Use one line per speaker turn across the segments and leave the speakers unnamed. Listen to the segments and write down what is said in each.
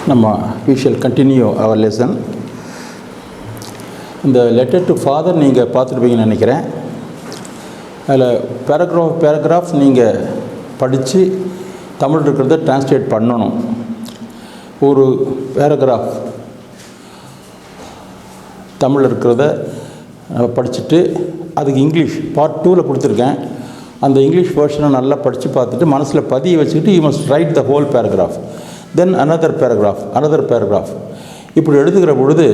we shall continue our lesson. இந்த letter to father நீங்கள் பார்த்துருப்பீங்கன்னு நினைக்கிறேன். அதில் பேராகிராஃப் நீங்கள் படித்து தமிழ் இருக்கிறத டிரான்ஸ்லேட் பண்ணணும். ஒரு பேராகிராஃப் தமிழ் இருக்கிறத படிச்சுட்டு அதுக்கு இங்கிலீஷ் பார்ட் 2ல் கொடுத்துருக்கேன். அந்த இங்கிலீஷ் வேர்ஷனை நல்லா படித்து பார்த்துட்டு மனசில் பதிய வச்சுக்கிட்டு you must right the whole paragraph, then another paragraph இப்படி எழுதுகிற பொழுது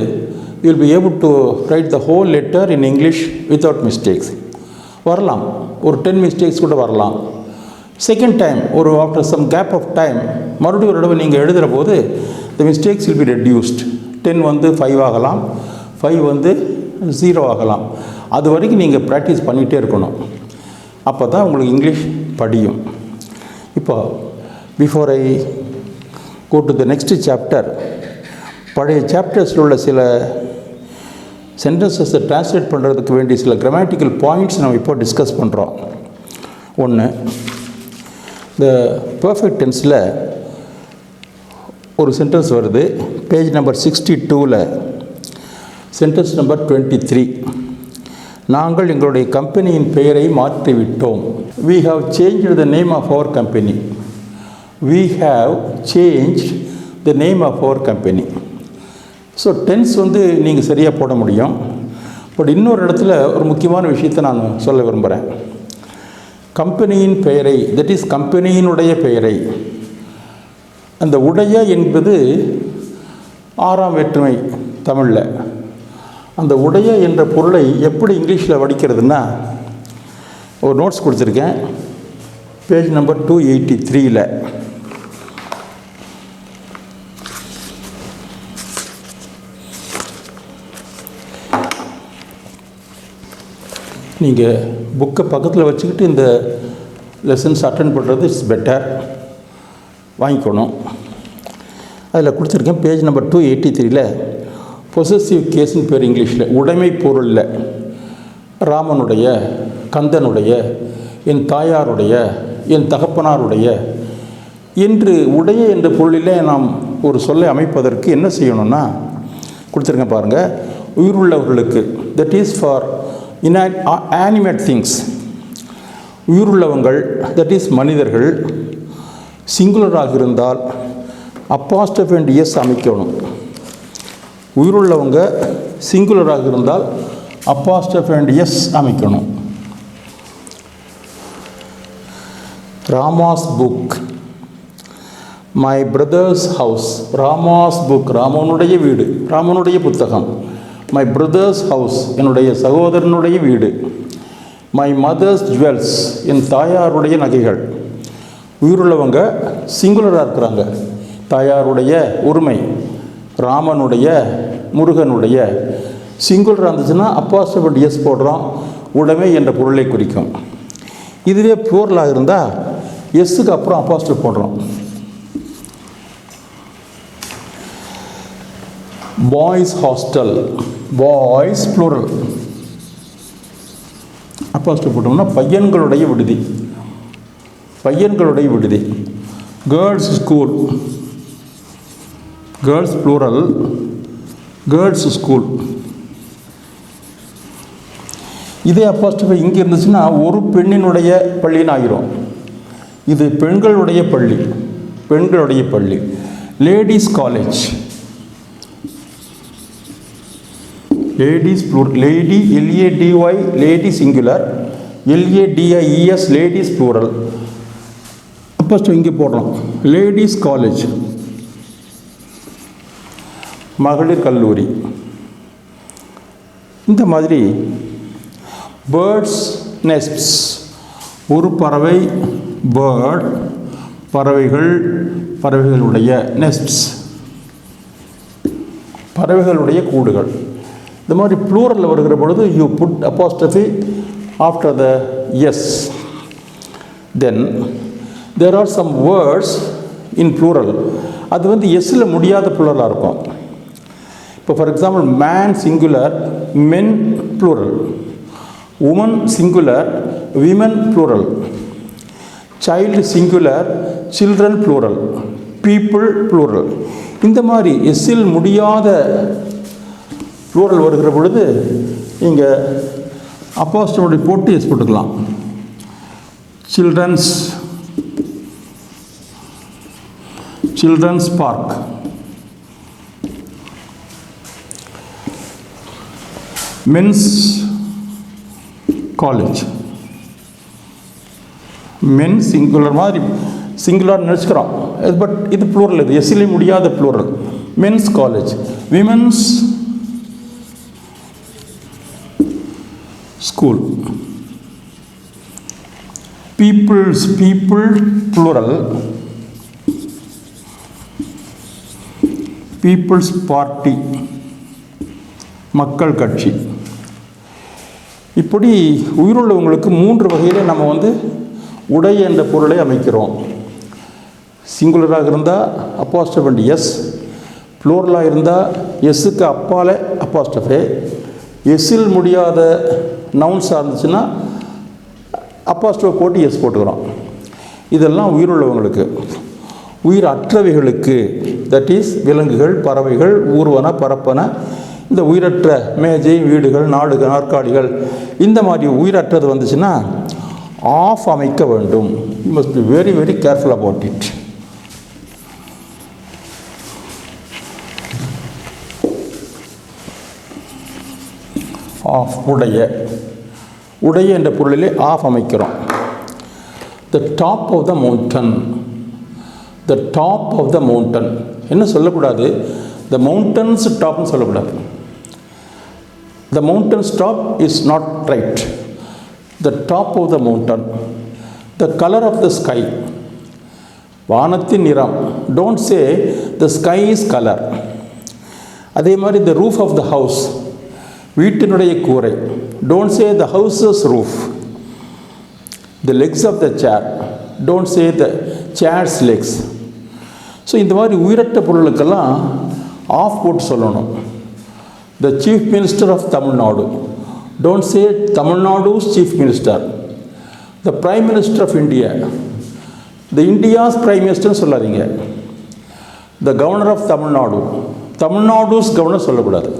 you will be able to write the whole letter in English without mistakes. வரலாம், ஒரு 10 mistakes கூட வரலாம். செகண்ட் டைம் ஒரு after some gap of time மறுபடியும் ஒரு தடவை நீங்கள் எழுதுகிற போது the mistakes will be reduced. 10 வந்து 5 ஆகலாம், 5 வந்து 0 ஆகலாம். அது வரைக்கும் நீங்கள் ப்ராக்டிஸ் பண்ணிகிட்டே இருக்கணும். அப்போ தான் உங்களுக்கு இங்கிலீஷ் படியும். இப்போ before I go to the next chapter, பழைய சாப்டர்ஸில் உள்ள சில சென்டென்சஸை டிரான்ஸ்லேட் பண்ணுறதுக்கு வேண்டிய சில கிராமட்டிக்கல் பாயிண்ட்ஸ் நம்ம இப்போ டிஸ்கஸ் பண்ணுறோம். ஒன்று, இந்த பர்ஃபெக்ட் டென்ஸில் ஒரு சென்டென்ஸ் வருது, பேஜ் நம்பர் 62ல் சென்டென்ஸ் நம்பர் 23. நாங்கள் எங்களுடைய கம்பெனியின் பெயரை மாற்றிவிட்டோம். We have changed the name of our company. We have changed the name of our company. So tense வந்து நீங்கள் சரியாக போட முடியும். பட் இன்னொரு இடத்துல ஒரு முக்கியமான விஷயத்தை நான் சொல்ல விரும்புகிறேன். கம்பெனியின் பெயரை, தட் இஸ் கம்பெனியினுடைய பெயரை, அந்த உடைய என்பது 6ஆம் வேற்றுமை தமிழில். அந்த உடைய என்ற பொருளை எப்படி இங்கிலீஷில் வடிக்கிறதுனா ஒரு நோட்ஸ் கொடுத்துருக்கேன், பேஜ் நம்பர் 283ல். நீங்கள் புக்கை பக்கத்தில் வச்சுக்கிட்டு இந்த லெசன்ஸ் அட்டென்ட் பண்ணுறது இட்ஸ் பெட்டர், வாங்கிக்கணும். அதில் கொடுத்துருக்கேன் பேஜ் நம்பர் 283ல் பொசசிவ் கேஸ்ன்னு பேர் இங்கிலீஷில். உடைமை பொருளில் ராமனுடைய, கந்தனுடைய, என் தாயாருடைய, என் தகப்பனாருடைய என்று உடைய என்ற பொருளிலே நாம் ஒரு சொல்லை அமைப்பதற்கு என்ன செய்யணும்னா கொடுத்துருக்கேன் பாருங்கள். உயிருள்ளவர்களுக்கு, that is for animate things, உயிருள்ளவங்கள், தட் இஸ் மனிதர்கள், சிங்குலராக இருந்தால் அப்போஸ்ட்ரோஃபி அண்ட் எஸ் அமைக்கணும். உயிருள்ளவங்க சிங்குலராக இருந்தால் அப்போஸ்ட்ரோஃபி அண்ட் எஸ் அமைக்கணும். Rama's book, my brother's house. Rama's book, ராமனுடைய வீடு, ராமனுடைய புத்தகம். மை பிரதர்ஸ் ஹவுஸ், என்னுடைய சகோதரனுடைய வீடு. மை மதர்ஸ் ஜுவல்ஸ், என் தாயாருடைய நகைகள். உயிருள்ளவங்க சிங்குலராக இருக்கிறாங்க, தாயாருடைய உரிமை, ராமனுடைய, முருகனுடைய. சிங்குலராக இருந்துச்சுன்னா அப்போஸ்ட்ரோஃபி எஸ் போடுறோம், உடைமை என்ற பொருளை குறிக்கும். இதுவே ப்ளூரலாக இருந்தால் எஸ்ஸுக்கு அப்புறம் அப்போஸ்ட்ரோஃபி போடுறோம். Boys hostel, boys plural, apostrophe போட்டோம்னா பையன்களுடைய விடுதி, பையன்களுடைய விடுதி. Girls school, girls plural, girls school. இதே அப்போஸ்ட்ரோஃபி இங்கே இருந்துச்சுன்னா ஒரு பெண்ணினுடைய பள்ளின்னு ஆகிரும். இது பெண்களுடைய பள்ளி, பெண்களுடைய பள்ளி. Ladies college, ladies plural, lady LADY lady singular, LADIES ladies plural. Apostrophe இங்கே போடுறோம். லேடிஸ் காலேஜ், மகளிர் கல்லூரி. இந்த மாதிரி பேர்ட்ஸ் நெஸ்ட்ஸ், ஒரு பறவை பேர்ட், பறவைகள், பறவைகளுடைய நெஸ்ட்ஸ், பறவைகளுடைய கூடுகள். இந்த மாதிரி ப்ளூரலில் வருகிற பொழுது you put apostrophe after the s. Then there are some words in plural, அது வந்து எஸ்ஸில் முடியாத ப்ளூரலாக இருக்கும். இப்போ for example man singular, men plural. Woman singular, women plural. Child singular, children plural. People plural. இந்த மாதிரி எஸ்ஸில் முடியாத ப்ளூரல் வருகிற பொழுது இங்கே அப்போஸ்ட்ரோஃபை போட்டு எஸ் போட்டுக்கலாம். Children's park, men's college. Men singular மாதிரி சிங்குலர் நினச்சிக்கிறோம், பட் இது ப்ளூரல். இது எஸ்ஸிலே முடியாத plural. Men's college, women's school, people plural, people's party, மக்கள் கட்சி. இப்படி உயிருள்ளவங்களுக்கு 3 வகையில் நம்ம உடை என்ற பொருளை அமைக்கிறோம். சிங்குலராக இருந்தால் அப்போஸ்ட்ரோஃபை எஸ், ப்ளூரலாக இருந்தால் எஸ்ஸுக்கு அப்பால் அப்போஸ்ட்ரோஃபை, எஸ்ஸில் முடியாத நவுன்ஸாக இருந்துச்சுன்னா அப்போஸ்ட்ரோஃபை போட்டு எஸ் போட்டுக்கிறோம். இதெல்லாம் உயிருள்ளவங்களுக்கு. உயிர் அற்றவைகளுக்கு, தட் இஸ் விலங்குகள், பறவைகள், ஊர்வன, பரப்பன, இந்த உயிரற்ற மேஜை, வீடுகள், நாற்காலிகள், இந்த மாதிரி உயிரற்றது வந்துச்சுன்னா ஆஃப் அமைக்க வேண்டும். You must be very very careful about it. Of, உடைய என்ற பொருளிலே ஆஃப் அமைக்கிறோம். The top of the mountain, the top of the mountain. என்ன சொல்லக்கூடாது? த மவுண்டன்ஸ் டாப்னு சொல்லக்கூடாது. The mountain's top is not right. The top of the mountain. The colour of the sky, வானத்தின் நிறம். Don't say the sky is colour. அதே மாதிரி the roof of the house, வீட்டினுடைய கூரை. Don't say the houses roof. The legs of the chair, don't say the chair's legs. So இந்த மாதிரி உயிரற்ற பொருளுக்கெல்லாம் ஆஃப் போட்டு சொல்லணும். The chief minister of Tamil Nadu, don't say Tamil Nadu's chief minister. The prime minister of India, the India's prime மினிஸ்டர்னு சொல்லாதீங்க. The governor of Tamil Nadu, Tamil Nadu's governor சொல்லக்கூடாது.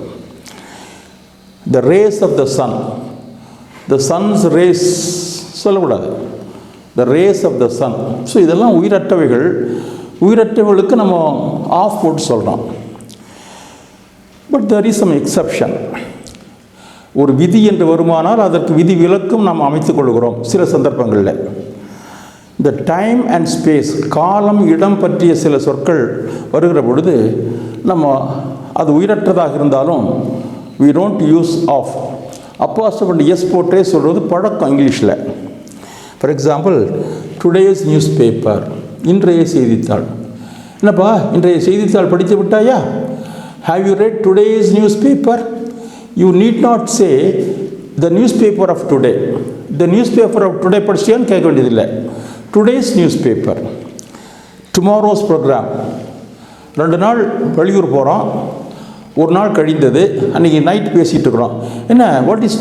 The race of the sun, the sun's race சொல்லக்கூடாது. The race of the sun. So இதெல்லாம் உயிரற்றவைகள். உயிரற்றவர்களுக்கு நம்ம of போட்டு சொல்கிறோம். But there is some exception. ஒரு விதி என்று வருமானால் அதற்கு விதி விலக்கும் நாம் அமைத்துக் கொள்கிறோம் சில சந்தர்ப்பங்களில். இந்த டைம் அண்ட் ஸ்பேஸ், காலம் இடம் பற்றிய சில சொற்கள் வருகிற பொழுது நம்ம அது உயிரற்றதாக இருந்தாலும் we don't use off. அப்போஸ்ட்ரோஃபை எஸ் போட்டே சொல்கிறது பழக்கம் இங்கிலீஷில். For example, today's newspaper, இன்றைய செய்தித்தாள். என்னப்பா இன்றைய செய்தித்தாள் படித்து விட்டாயா? Have you read today's newspaper? You need not say the newspaper of today. The newspaper of today படிச்சியான்னு கேட்க வேண்டியதில்லை. Today's newspaper. Tomorrow's programme. 2 நாள் வெளியூர் போகிறோம், ஒரு நாள் கழிந்தது, அன்றைக்கி நைட் பேசிகிட்டு இருக்கிறோம். என்ன, what is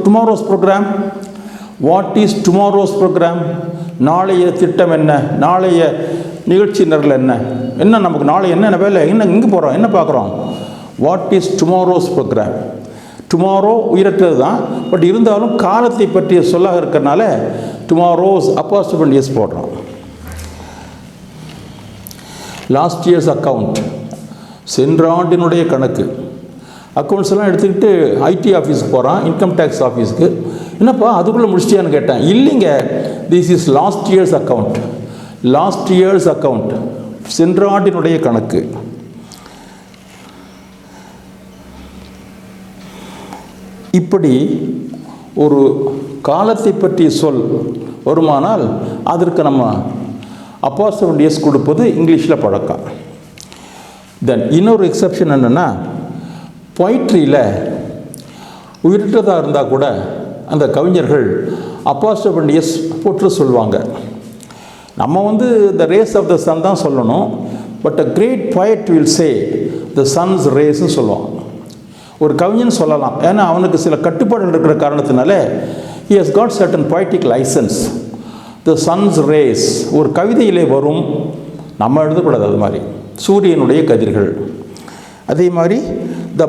tomorrow's programme? What is tomorrow's programme? நாளைய திட்டம் என்ன? நாளைய நிகழ்ச்சி நிரல் என்ன? என்ன நமக்கு நாளை என்ன வேலை? என்ன இங்கே போகிறோம்? என்ன பார்க்குறோம்? What is tomorrow's programme? Tomorrow உயிரற்றது தான், பட் இருந்தாலும் காலத்தை பற்றிய சொல்லாக இருக்கிறனால டுமாரோஸ் அப்போஸ்ட்ரோஃபை எஸ் போடுறோம். லாஸ்ட் இயர்ஸ் அக்கவுண்ட், சென்ற ஆண்டினுடைய கணக்கு. அக்கௌண்ட்ஸ் எல்லாம் எடுத்துக்கிட்டு ஐடி ஆஃபீஸுக்கு போகிறான், இன்கம் டேக்ஸ் ஆஃபீஸுக்கு. என்னப்பா அதுக்குள்ளே முடிச்சிட்டியான்னு கேட்டேன். இல்லைங்க, this is last year's account. Last year's account, சென்ற ஆண்டினுடைய கணக்கு. இப்படி ஒரு காலத்தை பற்றிய சொல் வருமானால் அதற்கு நம்ம அப்போஸ்ட்ரோஃபை எஸ் கொடுப்பது இங்கிலீஷில் பழக்கம். தென் இன்னொரு எக்ஸப்ஷன் என்னென்னா, பொயிட்ரியில் உயிரற்றதாக இருந்தால் கூட அந்த கவிஞர்கள் அப்போஸ்ட்ரோஃபை எஸ் போட்டு சொல்லுவாங்க. நம்ம the race of the sun தான் சொல்லணும், but a great poet will say the sun's ரேஸ்ன்னு சொல்லுவான். ஒரு கவிஞன் சொல்லலாம், ஏன்னா அவனுக்கு சில கட்டுப்பாடுகள் இருக்கிற காரணத்தினால he has got certain poetic license. the sun's rays ஒரு கவிதையிலே வரும், நம்ம எழுதக்கூடாது அது மாதிரி. சூரியனுடைய கதிர்கள். அதே மாதிரி the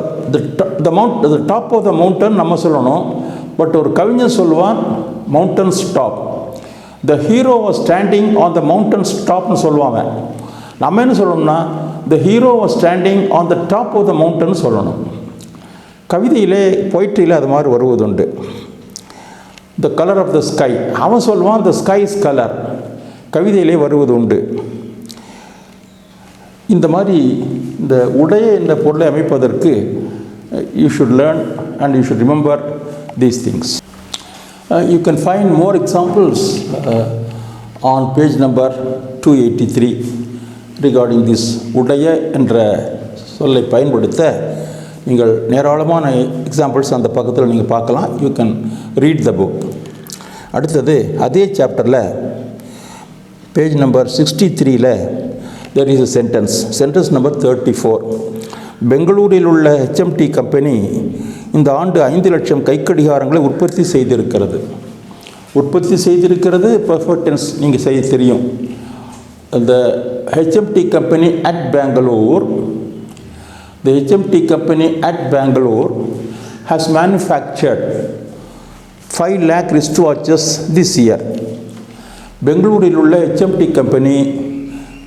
top of the mountain நம்ம சொல்லணும். பட் ஒரு கவிஞர் சொல்லுவான் mountains top. The hero was standing on the mountain's topனு சொல்லுவாங்க. நம்ம என்ன சொல்லணும்னா the hero was standing on the top of the mountain சொல்லணும். கவிதையிலே பொயிட்ரியில் அது மாதிரி வருவதுண்டு. The color of the sky, அவன் சொல்லுவான் the sky is color, கவிதையிலே வருவது உண்டு. இந்த மாதிரி இந்த உடைய என்ற பொருளை அமைப்பதற்கு you should learn and you should remember these things. You can find more examples on page number 283 regarding this உடைய என்ற சொல்லை பயன்படுத்த நீங்கள் ஏராளமான எக்ஸாம்பிள்ஸ் அந்த பக்கத்தில் நீங்கள் பார்க்கலாம். You can read the book. அடுத்தது அதே சாப்டரில் பேஜ் நம்பர் 63ல் there is a sentence number 34. பெங்களூரில் உள்ள HMT கம்பெனி இந்த ஆண்டு 5 லட்சம் கைக்கடிகாரங்களை உற்பத்தி செய்திருக்கிறது. பர்ஃபெக்ட் டென்ஸ் நீங்கள் செய்ய தெரியும். The HMT company at Bangalore has manufactured 5 lakh wristwatches this year. பெங்களூரில் உள்ள HMT கம்பெனி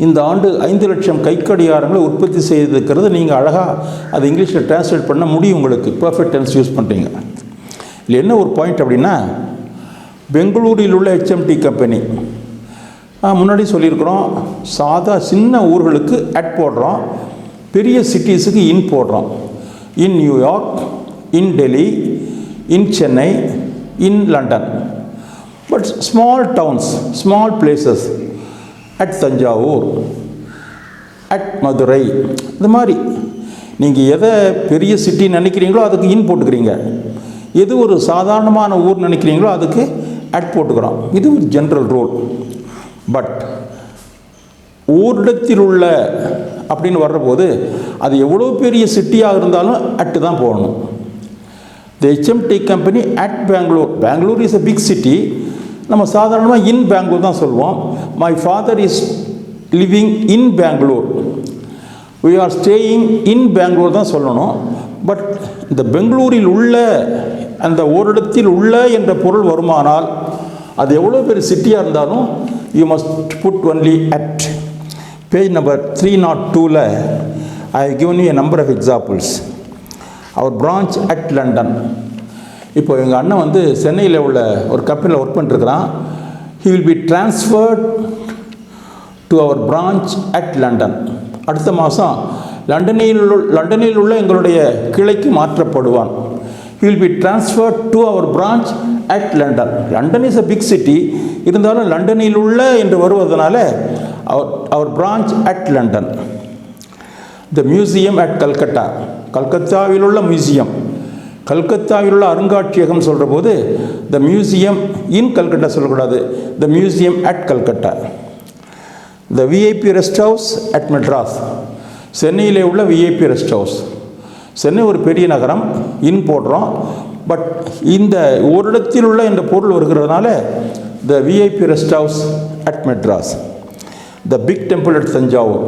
இந்த ஆண்டு 5 லட்சம் கைக்கடிகாரங்களை உற்பத்தி செய்திருக்கிறது. நீங்கள் அழகாக அது இங்கிலீஷில் டிரான்ஸ்லேட் பண்ண முடியும். உங்களுக்கு பர்ஃபெக்ட் டென்ஸ் யூஸ் பண்ணுறீங்க. இல்லை என்ன ஒரு பாயிண்ட் அப்படின்னா, பெங்களூரில் உள்ள HMT கம்பெனி முன்னாடி சொல்லியிருக்கிறோம், சாதா சின்ன ஊர்களுக்கு அட் போடுறோம், பெரிய சிட்டிஸுக்கு இன் போடுறோம். இன் New York, in Delhi, in Chennai, in London. But small towns, small places, at Thanjavur, at Madurai, இந்த மாதிரி நீங்கள் எதை பெரிய சிட்டி நினைக்கிறீங்களோ அதுக்கு இன் போட்டுக்கிறீங்க. எது ஒரு சாதாரணமான ஊர் நினைக்கிறீங்களோ அதுக்கு அட் போட்டுக்கிறோம். இது ஒரு ஜென்ரல் ரூல். பட் ஊரிடத்தில் உள்ள அப்படின்னு வர்றபோது அது எவ்வளோ பெரிய சிட்டியாக இருந்தாலும் அட்டு தான் போடணும். The HMT company at Bangalore is a big city. நம்ம சாதாரணமாக இன் பெங்களூர் தான் சொல்லுவோம். My father is living in Bangalore, we are staying in Bangalore தான் சொல்லணும். பட் இந்த பெங்களூரில் உள்ள அந்த ஓரிடத்தில் உள்ள என்ற பொருள் வருமானால் அது எவ்வளோ பெரிய சிட்டியாக இருந்தாலும் you must put only at. Page number 302ல I have given you a number of examples. Our branch at London. இப்போ எங்கள் அண்ணன் வந்து சென்னையில் உள்ள ஒரு கம்பெனியில் work பண்ணிருக்கிறான். He will be transferred to our branch at London. அடுத்த மாதம் லண்டனில் உள்ள எங்களுடைய கிளைக்கு மாற்றப்படுவான். He will be transferred to our branch at London. London is a big city. இருந்தாலும் லண்டனில் உள்ள என்று வருவதனால our branch at London. The museum at Calcutta. கல்கத்தாவில் உள்ள மியூசியம், கல்கத்தாவில் உள்ள அருங்காட்சியகம் சொல்கிற போது the museum in Calcutta சொல்லக்கூடாது, the museum at Calcutta. The VIP rest house at Madras. சென்னையிலே உள்ள VIP rest house. சென்னை ஒரு பெரிய நகரம், இன் போடுறோம். பட் இந்த ஓரிடத்தில் உள்ள என்ற பொருள் வருகிறதுனால the VIP rest house at Madras. The big temple at Thanjavur.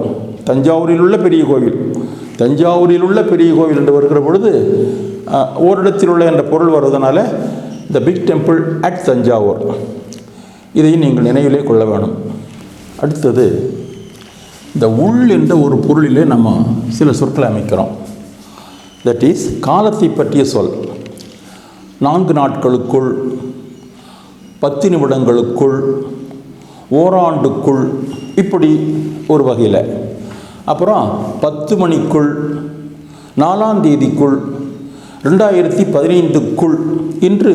தஞ்சாவூரில் உள்ள பெரிய கோவில், தஞ்சாவூரில் உள்ள பெரிய கோவில் என்று வருகிற பொழுது ஓரிடத்தில் உள்ள என்ற பொருள் வருவதனால the big temple at Thanjavur. இதையும் நீங்கள் நினைவிலே கொள்ள வேணும். அடுத்தது இந்த உள் என்ற ஒரு பொருளிலே நம்ம சில சொற்களை அமைக்கிறோம். தட் இஸ் காலத்தை பற்றிய சொல். 4 நாட்களுக்குள், 10 நிமிடங்களுக்குள், ஓராண்டுக்குள், இப்படி ஒரு வகையில். அப்புறம் 10 மணிக்குள், 4ஆம் தேதிக்குள், 2015க்குள் என்று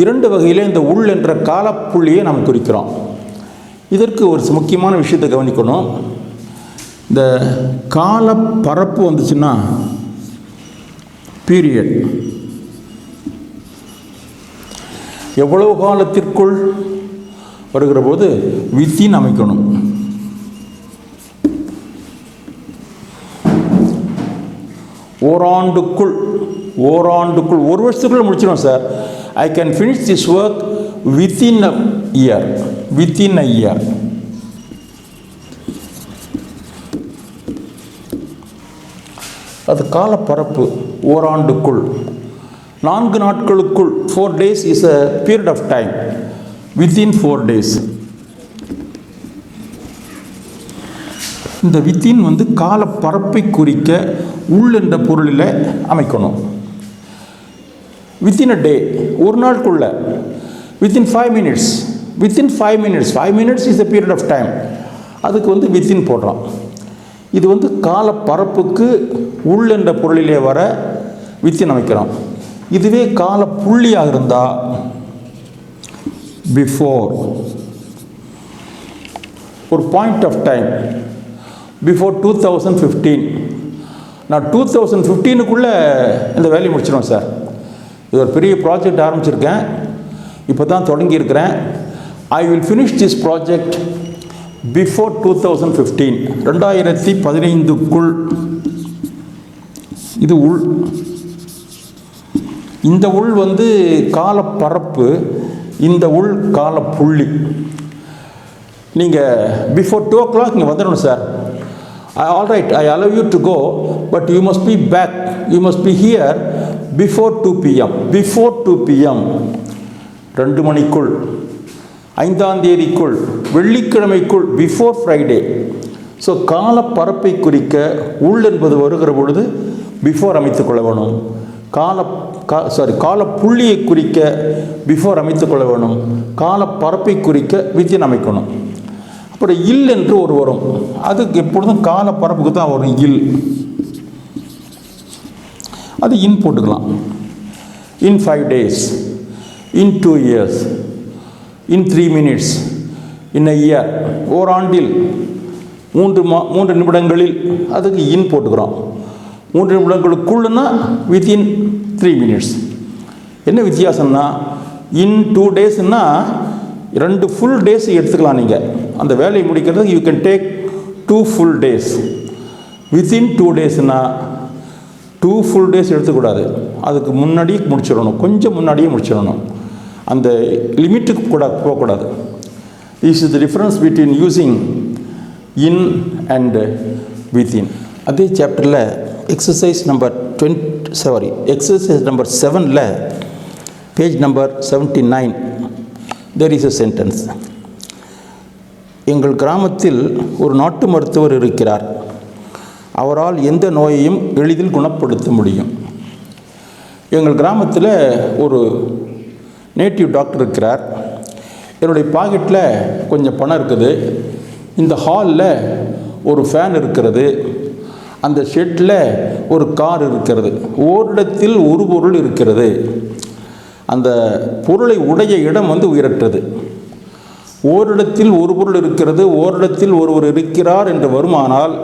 2 வகையில் இந்த உள் என்ற காலப்புள்ளியை நாம் குறிக்கிறோம். இதற்கு ஒரு முக்கியமான விஷயத்தை கவனிக்கணும். இந்த கால பரப்பு வந்துச்சுன்னா பீரியட், எவ்வளவு காலத்திற்குள் வருகிற போது வித்தின் அமைக்கணும். ஓராண்டுக்குள், ஓராண்டுக்குள், ஒரு வருஷத்துக்குள்ள முடிச்சிடும் sir. I can finish this work within a year, within a year. அது காலப்பரப்பு, ஓராண்டுக்குள். 4 நாட்களுக்குள், 4 days is a period of time, within 4 days. இந்த வித்தின் வந்து காலப்பரப்பை குறிக்க உள் என்ற பொருளில் அமைக்கணும். வித்தின் அ டே, ஒரு நாளுக்குள்ள, within 5 minutes, within 5 minutes, 5 minutes is a period of time, அதுக்கு வந்து வித்தின் போடுறோம். இது வந்து காலப்பரப்புக்கு உள் என்ற பொருளிலே வர வித்தின் அமைக்கிறோம். இதுவே கால புள்ளியாக இருந்தால் பிஃபோர், ஒரு பாயிண்ட் ஆஃப் டைம், பிஃபோர் 2015. நான் 2015க்குள்ளே இந்த வேலையை முடிச்சிடுவேன் சார். இது ஒரு பெரிய ப்ராஜெக்ட் ஆரம்பிச்சிருக்கேன், இப்போ தான் தொடங்கியிருக்கிறேன். I will finish this project before 2015, 2015க்குள். இது உள். இந்த உள் வந்து காலப்பரப்பு, இந்த உள் காலப்புள்ளி. நீங்கள் பிஃபோர் 2 o'clock இங்கே வந்துடணும் sir. All right, I allow you to go, but you must be back, you must be here before 2 p.m. Before 2 p.m. 2 மணிக்குள், 5ஆம் தேதிக்குள், வெள்ளிக்கிழமைக்குள், பிஃபோர் ஃப்ரைடே. ஸோ காலப்பரப்பை குறிக்க உள் என்பது வருகிற பொழுது பிஃபோர் அமைத்து கொள்ள வேணும். காலப்புள்ளியை குறிக்க பிஃபோர் அமைத்து கொள்ள வேணும். காலப்பரப்பை குறிக்க வித்தின் அமைக்கணும். அப்புறம் இல் என்று ஒரு வரும், அதுக்கு எப்பொழுதும் காலப்பரப்புக்கு தான் வரும் இல். அது இன் போட்டுக்கலாம். இன் 5 days, in 2 years, in 3 minutes, in a year, ஓராண்டில், 3 நிமிடங்களில், அதுக்கு இன் போட்டுக்கிறோம். 3 நிமிடங்களுக்குள்ளுன்னா வித்தின் 3 minutes. என்ன வித்தியாசம்னா, இன் 2 daysன்னா 2 full days எடுத்துக்கலாம். நீங்கள் அந்த வேலையை முடிக்கிறதுக்கு you can take 2 full days. Within 2 daysனா 2 full days எடுத்துக்கூடாது, அதுக்கு முன்னாடியே முடிச்சிடணும், கொஞ்சம் முன்னாடியே முடிச்சிடணும். அந்த லிமிட்டுக்கு கூட போகக்கூடாது. This is the difference between using in and within. அதே சாப்டரில் எக்ஸசைஸ் நம்பர் 7ல் page number 79 there is a sentence. எங்கள் கிராமத்தில் ஒரு நாட்டு மருத்துவர் இருக்கிறார். அவரால் எந்த நோயையும் எளிதில் குணப்படுத்த முடியும். எங்கள் கிராமத்தில் ஒரு நேட்டிவ் டாக்டர் இருக்கிறார். என்னுடைய பாக்கெட்டில் கொஞ்சம் பணம் இருக்குது. இந்த ஹாலில் ஒரு ஃபேன் இருக்கிறது. அந்த ஷெட்டில் ஒரு கார் இருக்கிறது. ஓரிடத்தில் ஒரு பொருள் இருக்கிறது. அந்த பொருளை உடைய இடம் வந்து உயரற்றது. ஓரிடத்தில் ஒரு பொருள் இருக்கிறது, ஓரிடத்தில் ஒருவர் இருக்கிறார் என்று வருமானால்,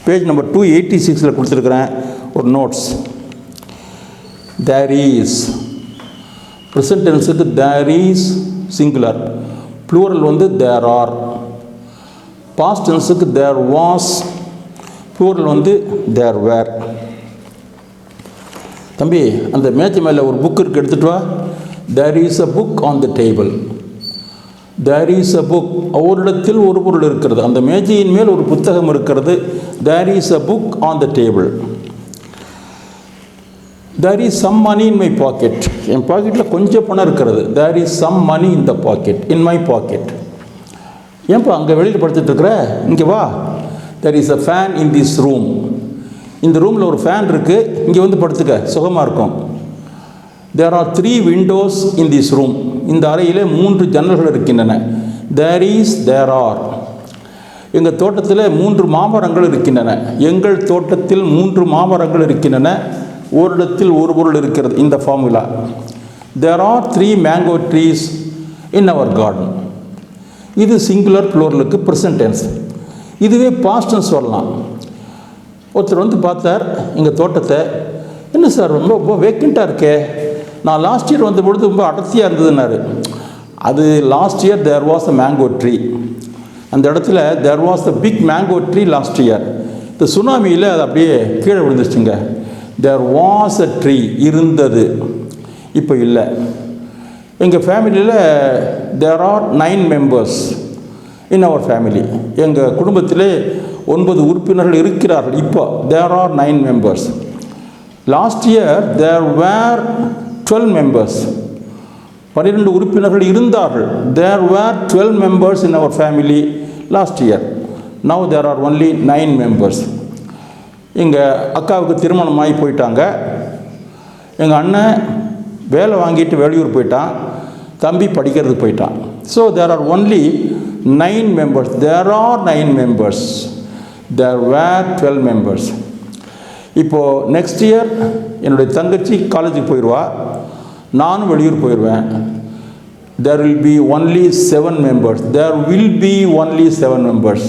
பேஜ் நம்பர் 286 கொடுத்துருக்கிறேன் ஒரு நோட்ஸ். தேர் இஸ், ப்ரெசன்ட் டென்ஸுக்கு தேர் இஸ் சிங்குலர், ப்ளூரல் வந்து தேர் ஆர். பாஸ்ட் டென்ஸுக்கு தேர் வாஸ், ப்ளூரல் வந்து தேர் வேர். தம்பி, அந்த மேஜை மேலே ஒரு புக் இருக்குது, எடுத்துகிட்டு வா. There is a book on the table. There is a book, ஓரிடத்தில் ஒரு பொருள் இருக்கிறது. அந்த மேஜையின் மேல் ஒரு புத்தகம் இருக்கிறது. There is a book on the table. There is some money in my pocket. என் பாக்கெட்டில் கொஞ்சம் பணம் இருக்கிறது. There is some money in the pocket, in my pocket. ஏன்ப்பா அங்கே வெளியில் படுத்துட்ருக்குற, இங்கே வா. There is a fan in this room. இந்த ரூமில் ஒரு ஃபேன் இருக்குது, இங்கே வந்து படுத்துக்க, சுகமாக இருக்கும். There are 3 windows in this room. இந்த அறையில் 3 ஜன்னல்கள் இருக்கின்றன. There is, there are. எங்கள் தோட்டத்தில் 3 மாமரங்கள் இருக்கின்றன. எங்கள் தோட்டத்தில் 3 மாமரங்கள் இருக்கின்றன. ஓரிடத்தில் ஒரு பொருள் இருக்கிறது. இந்த formula. There are 3 mango trees in our garden. இது சிங்குலர் ப்ளூரலுக்கு ப்ரெசன்ட் டென்ஸ். இதுவே பாஸ்ட் டென்ஸ் சொல்லலாம். ஒருத்தர் வந்து பார்த்தார் எங்கள் தோட்டத்தை. என்ன சார் ரொம்ப வேக்கண்ட்டாக இருக்கே, நான் லாஸ்ட் இயர் வந்த பொழுது ரொம்ப அடர்த்தியாக இருந்ததுன்னாரு. அது last year there was a mango tree. அந்த இடத்துல there was a big mango tree last year. இந்த சுனாமியில் அது அப்படியே கீழே விழுந்துருச்சுங்க. தேர் வாஸ் அ ட்ரீ, இருந்தது, இப்போ இல்லை. எங்கள் ஃபேமிலியில் there are 9 members in our family. எங்கள் குடும்பத்தில் 9 உறுப்பினர்கள் இருக்கிறார்கள். இப்போ there are 9 members. Last year there were 12 members. 12 உறுப்பினர்கள் இருந்தார்கள். There were 12 members in our family last year. Now there are only 9 members. எங்கள் அக்காவுக்கு திருமணமாகி போயிட்டாங்க. எங்கள் அண்ணன் வேலை வாங்கிட்டு வெளியூர் போயிட்டான். தம்பி படிக்கிறதுக்கு போயிட்டான். So there are only 9 members. There are 9 members. There were 12 members. இப்போது நெக்ஸ்ட் இயர் என்னுடைய தங்கச்சி காலேஜுக்கு போயிடுவா, நானும் வெளியூர் போயிடுவேன். There will be only 7 members. There will be only 7 members.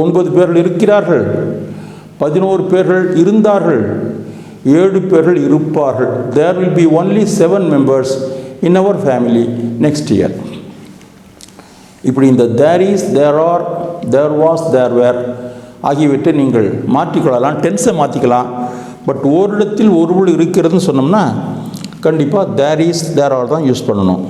9 பேர்கள் இருக்கிறார்கள், 11 பேர்கள் இருந்தார்கள், 7 பேர்கள் இருப்பார்கள். There will be only 7 members in our family next year. இப்படி இந்த there is, there are, there was, there வேர் ஆகியவற்றை நீங்கள் மாற்றிக்கொள்ளலாம். டென்ஸை மாற்றிக்கலாம். பட் ஓரிடத்தில் ஒருவள் இருக்கிறதுன்னு சொன்னோம்னா கண்டிப்பாக தேர் இஸ், தேர் ஆர் தான் யூஸ் பண்ணணும்.